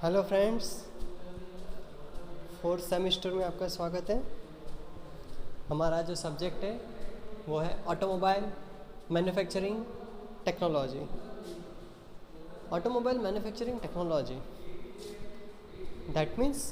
Hello friends, fourth semester में आपका स्वागत है। हमारा जो सब्जेक्ट है वो है automobile manufacturing technology. Automobile manufacturing technology that means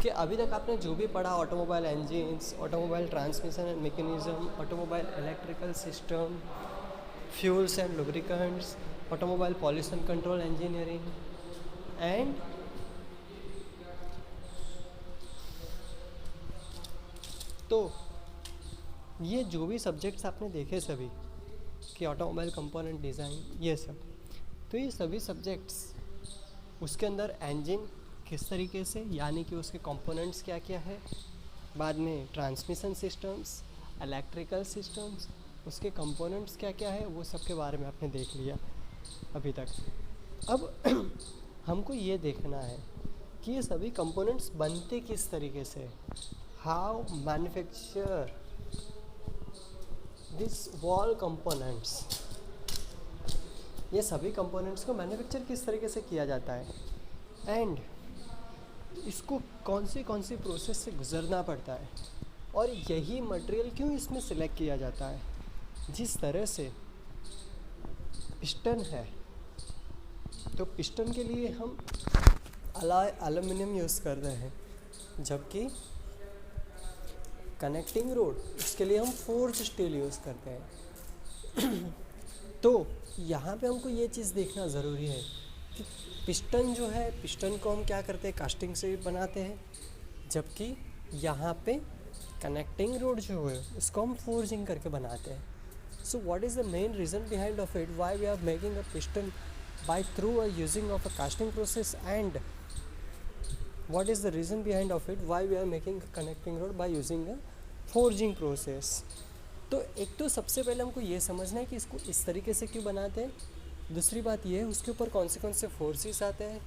कि अभी तक आपने जो भी पढ़ा, automobile engines, automobile transmission and mechanism, automobile electrical system, fuels and lubricants, automobile pollution control engineering and तो ये जो भी सब्जेक्ट्स आपने देखे सभी कि ऑटोमोबाइल कंपोनेंट डिज़ाइन, ये सब, तो ये सभी सब्जेक्ट्स उसके अंदर इंजन किस तरीके से, यानी कि उसके कंपोनेंट्स क्या क्या है, बाद में ट्रांसमिशन सिस्टम्स, इलेक्ट्रिकल सिस्टम्स, उसके कंपोनेंट्स क्या क्या है, वो सब के बारे में आपने देख लिया अभी तक। अब हमको ये देखना है कि ये सभी कंपोनेंट्स बनते किस तरीके से, how manufacture this wall components, ये सभी कंपोनेंट्स को मैन्युफैक्चर किस तरीके से किया जाता है एंड इसको कौन सी प्रोसेस से गुजरना पड़ता है, और यही मटेरियल क्यों इसमें सिलेक्ट किया जाता है। जिस तरह से पिस्टन है, तो पिस्टन के लिए हम एल्युमिनियम यूज़ कर रहे हैं, जबकि कनेक्टिंग रोड उसके लिए हम फोर्ज स्टील यूज़ करते हैं। तो यहाँ पे हमको ये चीज़ देखना ज़रूरी है कि पिस्टन जो है, पिस्टन को हम क्या करते हैं, कास्टिंग से बनाते हैं, जबकि यहाँ पे कनेक्टिंग रोड जो है उसको हम फोर्जिंग करके बनाते हैं। So what is the main reason behind of it, why we are making a piston by through a using of a casting process, and what is the reason behind of it, why we are making a connecting rod by using a forging process। तो एक तो सबसे पहले हमको ये समझना है कि इसको इस तरीके से क्यों बनाते हैं। दूसरी बात ये है उसके ऊपर कौन से फोर्सेस आते हैं,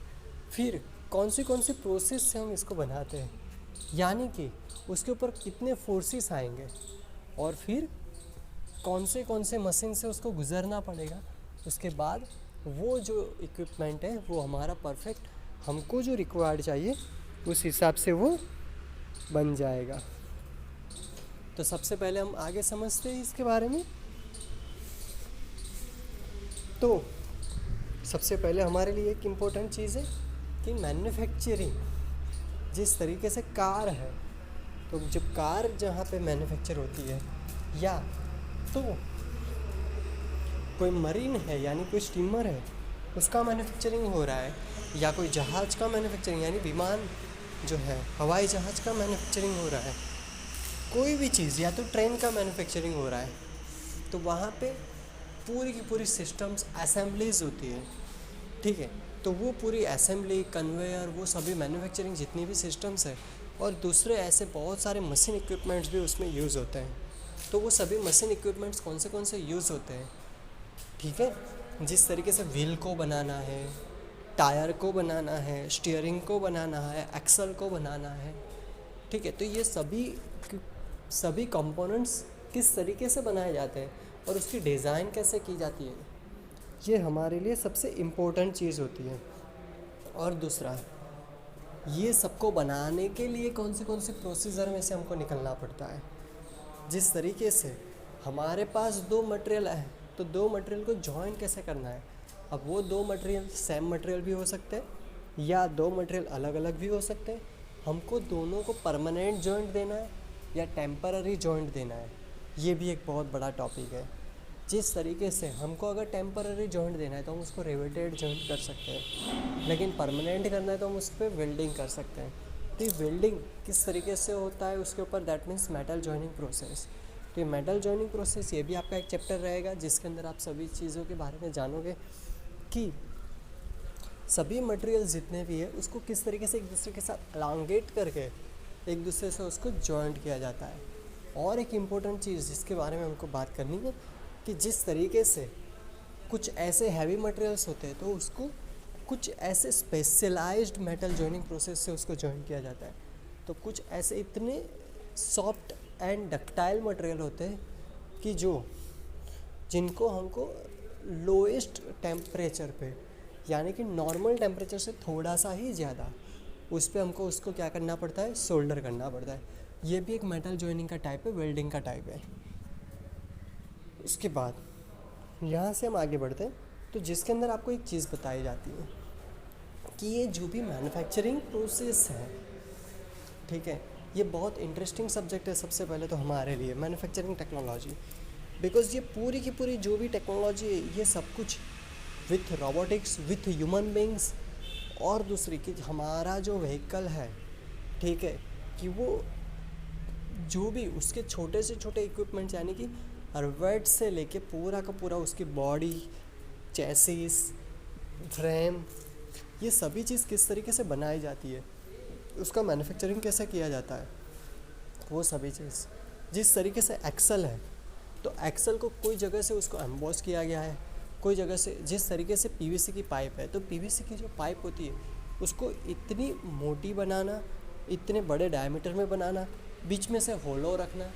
फिर कौन से प्रोसेस से हम इसको बनाते हैं, यानी कि उसके ऊपर कितने फोर्सेस आएंगे, और फिर कौन से मशीन से उसको गुजरना पड़ेगा। उसके बाद वो जो इक्विपमेंट है वो हमारा परफेक्ट, हमको जो रिक्वायर्ड चाहिए उस हिसाब से वो बन जाएगा। तो सबसे पहले हम आगे समझते हैं इसके बारे में। तो सबसे पहले हमारे लिए एक इम्पोर्टेंट चीज़ है कि मैन्युफैक्चरिंग, जिस तरीके से कार है, तो जब कार जहाँ पे मैन्युफैक्चर होती है, या तो कोई मरीन है यानी कोई स्टीमर है उसका मैन्युफैक्चरिंग हो रहा है, या कोई जहाज़ का मैन्युफैक्चरिंग यानी विमान जो है, हवाई जहाज़ का मैन्युफैक्चरिंग हो रहा है, कोई भी चीज़, या तो ट्रेन का मैन्युफैक्चरिंग हो रहा है, तो वहाँ पे पूरी की पूरी सिस्टम्स असेंबलीज होती है। ठीक है, तो वो पूरी असेंबली, कन्वेयर, वो सभी मैन्युफैक्चरिंग जितनी भी सिस्टम्स है, और दूसरे ऐसे बहुत सारे मशीन इक्विपमेंट्स भी उसमें यूज़ होते हैं। तो वो सभी मशीन इक्विपमेंट्स कौन से यूज़ होते हैं, ठीक है, जिस तरीके से व्हील को बनाना है, टायर को बनाना है, स्टीयरिंग को बनाना है, एक्सल को बनाना है, ठीक है, तो ये सभी कंपोनेंट्स किस तरीके से बनाए जाते हैं और उसकी डिज़ाइन कैसे की जाती है, ये हमारे लिए सबसे इम्पोर्टेंट चीज़ होती है। और दूसरा, ये सबको बनाने के लिए कौन से प्रोसीजर में से हमको निकलना पड़ता है। जिस तरीके से हमारे पास दो मटेरियल है, तो दो मटेरियल को जॉइन कैसे करना है। अब वो दो मटेरियल सेम मटेरियल भी हो सकते हैं, या दो मटेरियल अलग अलग भी हो सकते हैं। हमको दोनों को परमानेंट जॉइंट देना है या टेम्पररी जॉइंट देना है, ये भी एक बहुत बड़ा टॉपिक है। जिस तरीके से हमको अगर टेम्पररी जॉइंट देना है तो हम उसको रिवेटेड जॉइंट कर सकते हैं, लेकिन परमानेंट करना है तो हम उस पर वेल्डिंग कर सकते हैं। तो ये वेल्डिंग किस तरीके से होता है उसके ऊपर, that means metal joining process. तो ये मेटल जॉइनिंग प्रोसेस, ये भी आपका एक चैप्टर रहेगा जिसके अंदर आप सभी चीज़ों के बारे में जानोगे कि सभी मटेरियल जितने भी है उसको किस तरीके से एक दूसरे के साथ एलांगेट करके एक दूसरे से उसको जॉइंट किया जाता है। और एक इम्पोर्टेंट चीज़ जिसके बारे में हमको बात करनी है कि जिस तरीके से कुछ ऐसे हैवी मटेरियल्स होते हैं तो उसको कुछ ऐसे स्पेशलाइज्ड मेटल जॉइनिंग प्रोसेस से उसको जॉइन किया जाता है। तो कुछ ऐसे इतने सॉफ्ट एंड डक्टाइल मटेरियल होते हैं कि जिनको हमको लोएस्ट टेम्परेचर पे यानी कि नॉर्मल टेम्परेचर से थोड़ा सा ही ज़्यादा, उस पर हमको उसको क्या करना पड़ता है, सोल्डर करना पड़ता है। ये भी एक मेटल जॉइनिंग का टाइप है, वेल्डिंग का टाइप है। उसके बाद यहाँ से हम आगे बढ़ते हैं, तो जिसके अंदर आपको एक चीज़ बताई जाती है कि ये जो भी मैन्युफैक्चरिंग प्रोसेस है, ठीक है, ये बहुत इंटरेस्टिंग सब्जेक्ट है सबसे पहले तो हमारे लिए, मैन्युफैक्चरिंग टेक्नोलॉजी। बिकॉज ये पूरी की पूरी जो भी टेक्नोलॉजी है, ये सब कुछ with robotics, with human beings, और दूसरी कि हमारा जो व्हीकल है, ठीक है, कि वो जो भी उसके छोटे से छोटे इक्विपमेंट्स, यानी कि हार्डवेयर से लेके पूरा का पूरा उसकी बॉडी, चेसिस, फ्रेम, ये सभी चीज़ किस तरीके से बनाई जाती है, उसका मैन्युफैक्चरिंग कैसे किया जाता है, वो सभी चीज़। जिस तरीके से एक्सल है, तो एक्सल को कोई जगह से उसको एम्बॉस किया गया है, कोई जगह से, जिस तरीके से पीवीसी की पाइप है, तो पीवीसी की जो पाइप होती है उसको इतनी मोटी बनाना, इतने बड़े डायमीटर में बनाना, बीच में से होलो रखना,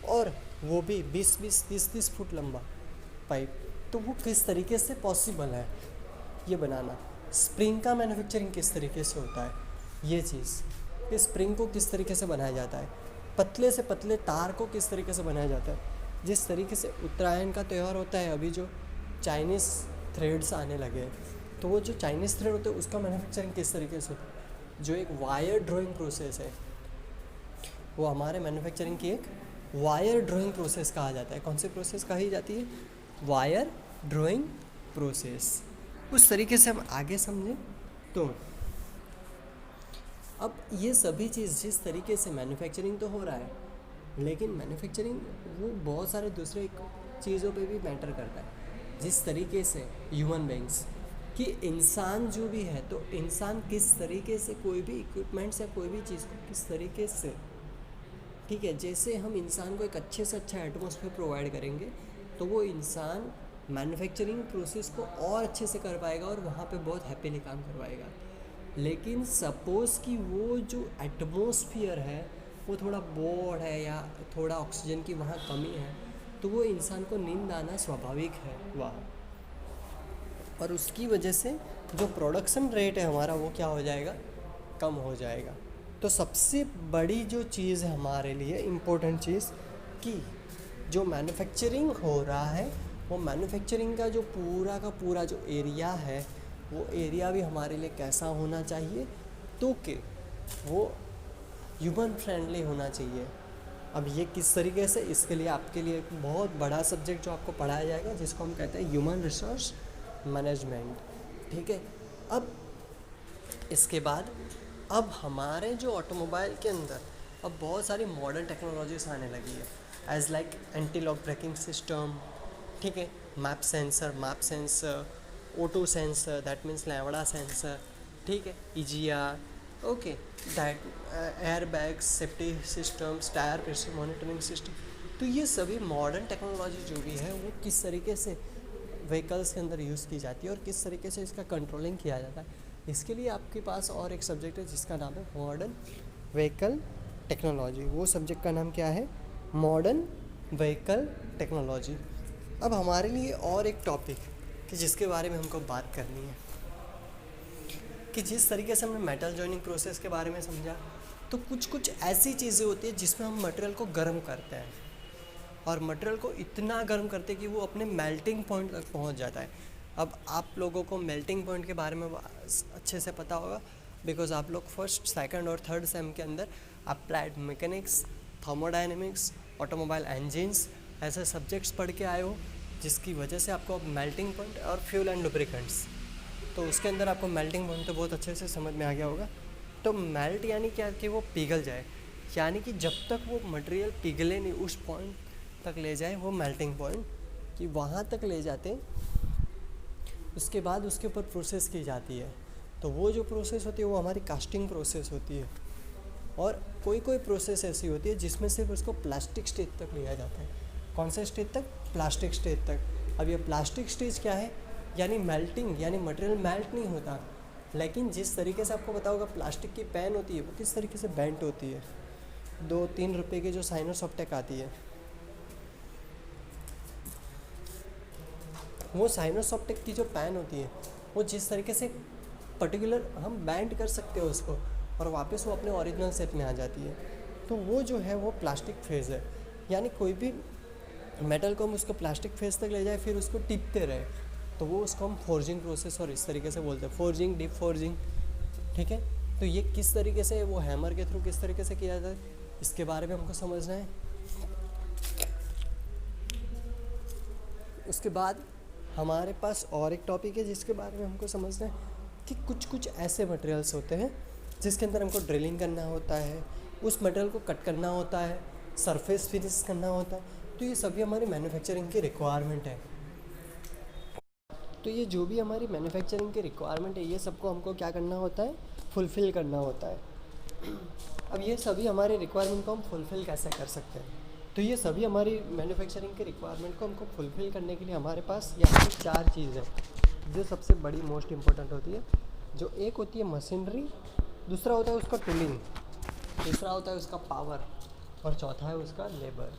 और वो भी 20-20, 30-30 फुट लंबा पाइप, तो वो किस तरीके से पॉसिबल है ये बनाना। स्प्रिंग का मैन्युफैक्चरिंग किस तरीके से होता है, ये चीज़, कि स्प्रिंग को किस तरीके से बनाया जाता है, पतले से पतले तार को किस तरीके से बनाया जाता है। जिस तरीके से उत्तरायण का त्यौहार होता है, अभी जो चाइनीज़ थ्रेड्स आने लगे हैं, तो वो जो चाइनीज़ थ्रेड होते हैं उसका मैन्युफैक्चरिंग किस तरीके से होता है, जो एक वायर ड्राइंग प्रोसेस है, वो हमारे मैन्युफैक्चरिंग की एक वायर ड्राइंग प्रोसेस कहा जाता है। कौन सी प्रोसेस कही जाती है, वायर ड्राइंग प्रोसेस। उस तरीके से हम आगे समझें तो अब ये सभी चीज़ जिस तरीके से मैन्युफैक्चरिंग तो हो रहा है, लेकिन मैन्युफैक्चरिंग वो बहुत सारे दूसरे चीज़ों पे भी मैटर करता है। जिस तरीके से ह्यूमन बींग्स कि इंसान जो भी है, तो इंसान किस तरीके से कोई भी इक्विपमेंट्स या कोई भी चीज़ को किस तरीके से, ठीक है, जैसे हम इंसान को एक अच्छे से अच्छा एटमॉस्फेयर प्रोवाइड करेंगे, तो वो इंसान मैन्युफैक्चरिंग प्रोसेस को और अच्छे से कर पाएगा और वहाँ पे बहुत हैप्पीली काम करवाएगा। लेकिन सपोज़ कि वो जो एटमॉस्फेयर है वो थोड़ा बोर्ड है या थोड़ा ऑक्सीजन की वहाँ कमी है, तो वो इंसान को नींद आना स्वाभाविक है वहाँ, और उसकी वजह से जो प्रोडक्शन रेट है हमारा वो क्या हो जाएगा, कम हो जाएगा। तो सबसे बड़ी जो चीज़ है हमारे लिए इम्पोर्टेंट चीज़, कि जो मैन्युफैक्चरिंग हो रहा है, वो मैन्युफैक्चरिंग का जो पूरा का पूरा जो एरिया है, वो एरिया भी हमारे लिए कैसा होना चाहिए, तो कि वो ह्यूमन फ्रेंडली होना चाहिए। अब ये किस तरीके से, इसके लिए आपके लिए एक बहुत बड़ा सब्जेक्ट जो आपको पढ़ाया जाएगा, जिसको हम कहते हैं ह्यूमन रिसोर्स मैनेजमेंट, ठीक है। अब इसके बाद अब हमारे जो ऑटोमोबाइल के अंदर अब बहुत सारी मॉडर्न टेक्नोलॉजीज आने लगी है, as like anti lock braking system, ठीक है, map sensor, auto sensor, that means lambda sensor, ठीक है, EGR, okay, that air bags, safety systems, tyre pressure monitoring system. तो ये सभी मॉडर्न टेक्नोलॉजी जो भी है वो किस तरीके से व्हीकल्स के अंदर यूज़ की जाती है और किस तरीके से इसका कंट्रोलिंग किया जाता है। इसके लिए आपके पास और एक सब्जेक्ट है जिसका नाम है मॉडर्न व्हीकल टेक्नोलॉजी। वो सब्जेक्ट का नाम क्या है, मॉडर्न व्हीकल टेक्नोलॉजी। अब हमारे लिए और एक टॉपिक कि जिसके बारे में हमको बात करनी है, कि जिस तरीके से हमने मेटल जॉइनिंग प्रोसेस के बारे में समझा, तो कुछ कुछ ऐसी चीज़ें होती है जिसमें हम मटेरियल को गर्म करते हैं, और मटेरियल को इतना गर्म करते हैं कि वो अपने मेल्टिंग पॉइंट तक पहुंच जाता है। अब आप लोगों को मेल्टिंग पॉइंट के बारे में अच्छे से पता होगा, बिकॉज आप लोग फर्स्ट, सेकंड और थर्ड सेम के अंदर applied mechanics, thermodynamics, automobile engines ऐसे सब्जेक्ट्स पढ़ के आए हो, जिसकी वजह से आपको अब मेल्टिंग पॉइंट और फ्यूल एंड लुब्रिकेंट्स, तो उसके अंदर आपको मेल्टिंग पॉइंट तो बहुत अच्छे से समझ में आ गया होगा। तो मेल्ट यानी क्या, कि वो पिघल जाए, यानी कि जब तक वो मटेरियल पिघले नहीं उस पॉइंट तक ले जाए, वो मेल्टिंग पॉइंट, कि वहाँ तक ले जाते हैं। उसके बाद उसके ऊपर प्रोसेस की जाती है, तो वो जो प्रोसेस होती है वो हमारी कास्टिंग प्रोसेस होती है। और कोई कोई प्रोसेस ऐसी होती है जिसमें सिर्फ उसको प्लास्टिक स्टेज तक लिया जाता है। कौन से स्टेज तक, प्लास्टिक स्टेज तक। अब ये प्लास्टिक स्टेज क्या है, यानी मेल्टिंग, यानी मटेरियल मेल्ट नहीं होता, लेकिन जिस तरीके से आपको पता होगा प्लास्टिक की पेन होती है वो किस तरीके से बेंट होती है। 2-3 रुपए की जो साइनोसॉफ्टेक आती है, वो साइनोसॉफ्टेक की जो पेन होती है वो जिस तरीके से पर्टिकुलर हम बैंड कर सकते हैं उसको और वापस वो अपने ओरिजिनल शेप में आ जाती है, तो वो जो है वो प्लास्टिक फेज़ है। यानी कोई भी मेटल को हम उसको प्लास्टिक फेज़ तक ले जाए फिर उसको टिपते रहे, तो वो उसको हम फोर्जिंग प्रोसेस और इस तरीके से बोलते हैं, फोर्जिंग, डीप फोर्जिंग। ठीक है, तो ये किस तरीके से वो हैमर के थ्रू किस तरीके से किया जाए इसके बारे में हमको समझना है। उसके बाद हमारे पास और एक टॉपिक है जिसके बारे में हमको समझना है कि कुछ कुछ ऐसे मटेरियल्स होते हैं जिसके अंदर हमको ड्रिलिंग करना होता है, उस मटेरियल को कट करना होता है, सरफेस फिनिश करना होता है, तो ये सभी हमारी मैन्युफैक्चरिंग की रिक्वायरमेंट है। तो ये जो भी हमारी मैन्युफैक्चरिंग की रिक्वायरमेंट है ये सबको हमको क्या करना होता है, फुलफ़िल करना होता है। अब ये सभी हमारी रिक्वायरमेंट को हम फुलफ़िल कैसे कर सकते हैं, तो ये सभी हमारी मैन्युफैक्चरिंग के रिक्वायरमेंट को हमको फुलफ़िल करने के लिए हमारे पास यहाँ पे 4 चीज़ है जो सबसे बड़ी मोस्ट इम्पोर्टेंट होती है। जो एक होती है मशीनरी, दूसरा होता है उसका टूलिंग, तीसरा होता है उसका पावर और चौथा है उसका लेबर।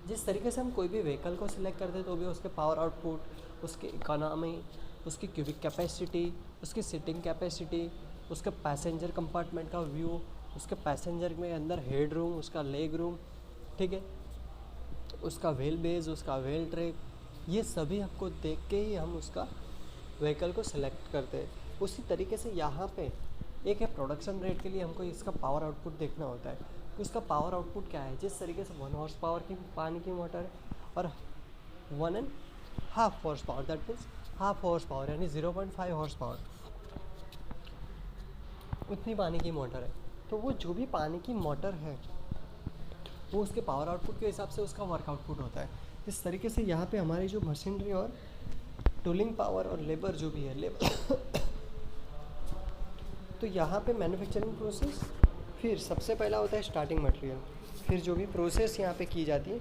जिस तरीके से हम कोई भी व्हीकल को सिलेक्ट करते हैं तो भी उसके पावर आउटपुट, उसकी इकोनॉमी, उसकी क्यूबिक कैपेसिटी, उसकी सीटिंग कैपेसिटी, उसके पैसेंजर कंपार्टमेंट का व्यू, उसके पैसेंजर में अंदर हेड रूम, उसका लेग रूम, ठीक है, उसका व्हील बेस, उसका व्हील ट्रैक, ये सभी हमको देख के ही हम उसका व्हीकल को सिलेक्ट करते हैं। उसी तरीके से यहाँ पे एक है प्रोडक्शन रेट के लिए हमको इसका पावर आउटपुट देखना होता है। उसका पावर आउटपुट क्या है, जिस तरीके से 1 हॉर्स पावर की पानी की मोटर है और 1.5 horse power, that means half horse power यानी 0.5 हॉर्स पावर, उतनी पानी की मोटर है। तो वो जो भी पानी की मोटर है वो उसके पावर आउटपुट के हिसाब से उसका वर्क आउटपुट होता है। इस तरीके से यहाँ पे हमारी जो मशीनरी और टूलिंग पावर और लेबर जो भी है लेबर तो यहाँ पे मैन्युफैक्चरिंग प्रोसेस, फिर सबसे पहला होता है स्टार्टिंग मटेरियल, फिर जो भी प्रोसेस यहाँ पे की जाती है,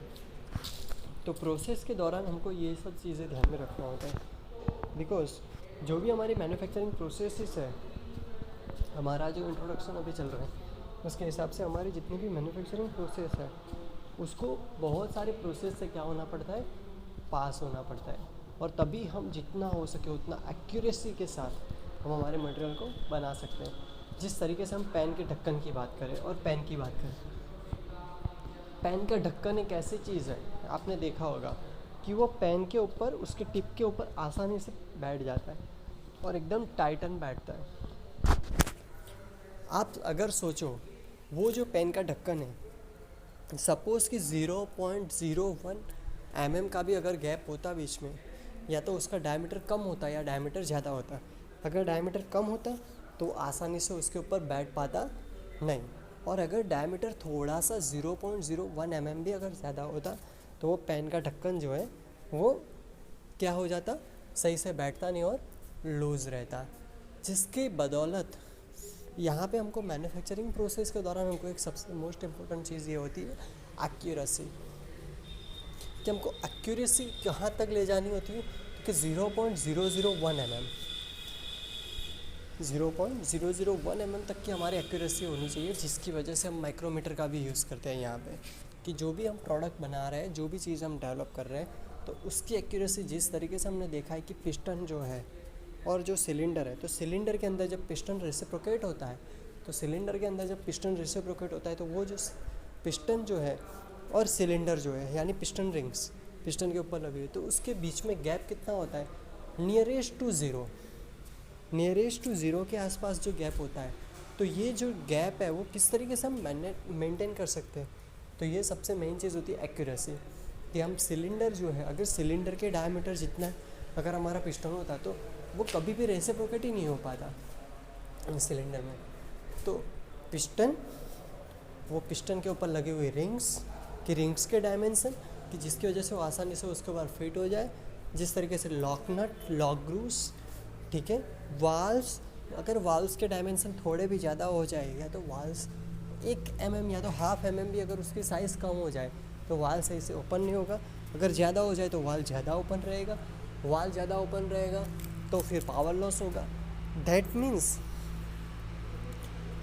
तो प्रोसेस के दौरान हमको ये सब चीज़ें ध्यान में रखना होता है। बिकॉज जो भी हमारी मैन्युफैक्चरिंग प्रोसेसेस है, हमारा जो इंट्रोडक्शन अभी चल रहा है उसके हिसाब से हमारी जितनी भी मैन्युफैक्चरिंग प्रोसेस है उसको बहुत सारे प्रोसेस से क्या होना पड़ता है, पास होना पड़ता है, और तभी हम जितना हो सके उतना एक्यूरेसी के साथ हम हमारे मटेरियल को बना सकते हैं। जिस तरीके से हम पेन के ढक्कन की बात करें और पेन की बात करें, पेन का ढक्कन एक ऐसी चीज़ है, आपने देखा होगा कि वो पेन के ऊपर, उसके टिप के ऊपर आसानी से बैठ जाता है और एकदम टाइटन बैठता है। आप अगर सोचो वो जो पेन का ढक्कन है, सपोज़ कि 0.01 mm का भी अगर गैप होता बीच में, या तो उसका डायमीटर कम होता या डायमीटर ज़्यादा होता। अगर डायमीटर कम होता तो आसानी से उसके ऊपर बैठ पाता नहीं, और अगर डायमीटर थोड़ा सा 0.01 mm भी अगर ज़्यादा होता तो वो पेन का ढक्कन जो है वो क्या हो जाता, सही से बैठता नहीं और लूज़ रहता। जिसकी बदौलत यहाँ पे हमको मैन्युफैक्चरिंग प्रोसेस के दौरान हमको एक सबसे मोस्ट इम्पोर्टेंट चीज़ ये होती है एक्यूरेसी, कि हमको एक्यूरेसी कहाँ तक ले जानी होती है कि 0.001 mm 0.001 mm तक की हमारी एक्यूरेसी होनी चाहिए, जिसकी वजह से हम माइक्रोमीटर का भी यूज़ करते हैं यहाँ पे, कि जो भी हम प्रोडक्ट बना रहे हैं, जो भी चीज़ हम डेवलप कर रहे हैं, तो उसकी एक्यूरेसी जिस तरीके से हमने देखा है कि पिस्टन जो है और जो सिलेंडर है, तो सिलेंडर के अंदर जब पिस्टन रेसिप्रोकेट होता है, तो सिलेंडर के अंदर जब पिस्टन रेसिप्रोकेट होता है तो वो जो पिस्टन जो है और सिलेंडर जो है यानी पिस्टन रिंग्स पिस्टन के ऊपर लगी हुई, तो उसके बीच में गैप कितना होता है, नियरेस्ट टू ज़ीरो के आसपास जो गैप होता है। तो ये जो गैप है वो किस तरीके से हम मेंटेन कर सकते हैं, तो ये सबसे मेन चीज़ होती है एक्यूरेसी, कि हम सिलेंडर जो है, अगर सिलेंडर के डायमीटर जितना अगर हमारा पिस्टन होता है तो वो कभी भी रेसिप्रोकेट ही नहीं हो पाता सिलेंडर में। तो पिस्टन, वो पिस्टन के ऊपर लगे हुए रिंग्स के डायमेंशन, कि जिसकी वजह से वो आसानी से उसके ऊपर फिट हो जाए। जिस तरीके से लॉक नट, लॉक ग्रूव्स, ठीक है, वाल्व्स, अगर वाल्व्स के डायमेंशन थोड़े भी ज़्यादा हो जाए, या तो वाल्व्स 1 mm या तो ½ mm भी अगर उसकी साइज़ कम हो जाए तो वाल्व सही से ओपन नहीं होगा। अगर ज़्यादा हो जाए तो वाल्व ज़्यादा ओपन रहेगा, वाल्व ज़्यादा ओपन रहेगा तो फिर पावर लॉस होगा। दैट मीन्स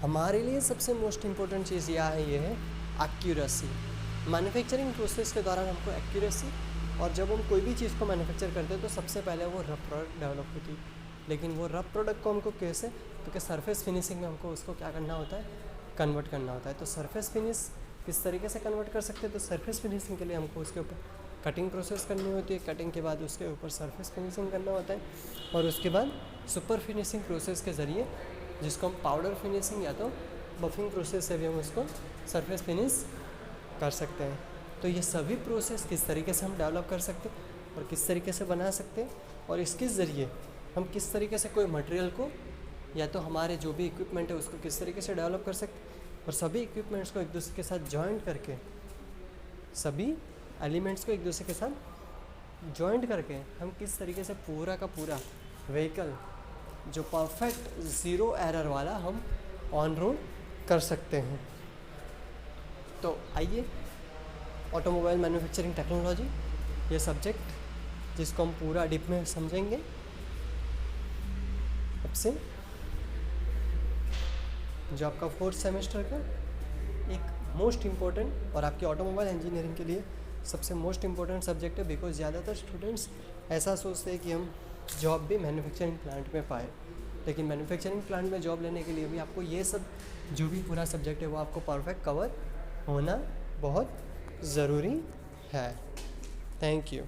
हमारे लिए सबसे मोस्ट इम्पोर्टेंट चीज़ ये है एक्यूरेसी। मैन्युफैक्चरिंग प्रोसेस के दौरान हमको एक्यूरेसी, और जब हम कोई भी चीज़ को मैन्युफैक्चर करते हैं तो सबसे पहले वो रफ प्रोडक्ट डेवलप होती है, लेकिन वो रफ प्रोडक्ट को हमको कैसे, क्योंकि सरफेस फिनिशिंग में हमको उसको क्या करना होता है, कन्वर्ट करना होता है। तो सरफेस फिनिश किस तरीके से कन्वर्ट कर सकते हैं, तो सरफेस फिनिशिंग के लिए हमको उसके ऊपर कटिंग प्रोसेस करनी होती है, कटिंग के बाद उसके ऊपर सरफेस फिनिशिंग करना होता है, और उसके बाद सुपर फिनिशिंग प्रोसेस के ज़रिए, जिसको हम पाउडर फिनिशिंग या तो बफिंग प्रोसेस से भी हम उसको सरफेस फिनिश कर सकते हैं। तो ये सभी प्रोसेस किस तरीके से हम डेवलप कर सकते हैं और किस तरीके से बना सकते हैं, और इसके ज़रिए हम किस तरीके से कोई मटेरियल को या तो हमारे जो भी इक्विपमेंट है उसको किस तरीके से डेवलप कर सकते हैं, और सभी इक्विपमेंट्स को एक दूसरे के साथ जॉइंट करके, सभी एलिमेंट्स को एक दूसरे के साथ जॉइंट करके हम किस तरीके से पूरा का पूरा व्हीकल जो परफेक्ट ज़ीरो एरर वाला हम ऑन रोड कर सकते हैं। तो आइए, ऑटोमोबाइल मैन्युफैक्चरिंग टेक्नोलॉजी ये सब्जेक्ट जिसको हम पूरा डीप में समझेंगे अब से, जो आपका 4th सेमेस्टर का एक मोस्ट इम्पोर्टेंट और आपकी ऑटोमोबाइल इंजीनियरिंग के लिए सबसे मोस्ट इम्पोर्टेंट सब्जेक्ट है। बिकॉज ज़्यादातर स्टूडेंट्स ऐसा सोचते हैं कि हम जॉब भी मैन्युफैक्चरिंग प्लांट में पाए, लेकिन मैन्युफैक्चरिंग प्लांट में जॉब लेने के लिए भी आपको ये सब जो भी पूरा सब्जेक्ट है वो आपको परफेक्ट कवर होना बहुत ज़रूरी है। Thank you.